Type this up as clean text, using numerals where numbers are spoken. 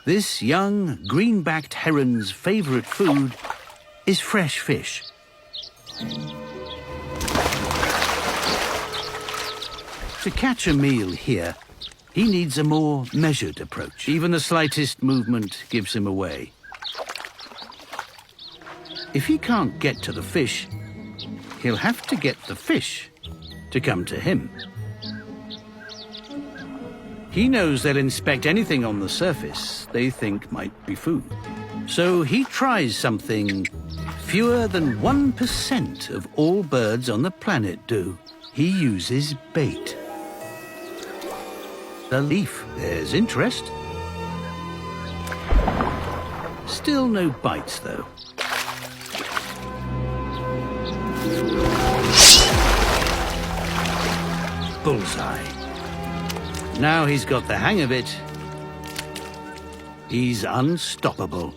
This young green-backed heron's favorite food is fresh fish. To catch a meal here, he needs a more measured approach. Even the slightest movement gives him away. If he can't get to the fish, he'll have to get the fish to come to him. He knows they'll inspect anything on the surface they think might be food. So he tries something fewer than 1% of all birds on the planet do. He uses bait. The leaf, there's interest. Still no bites, though. Bullseye. Now he's got the hang of it, he's unstoppable.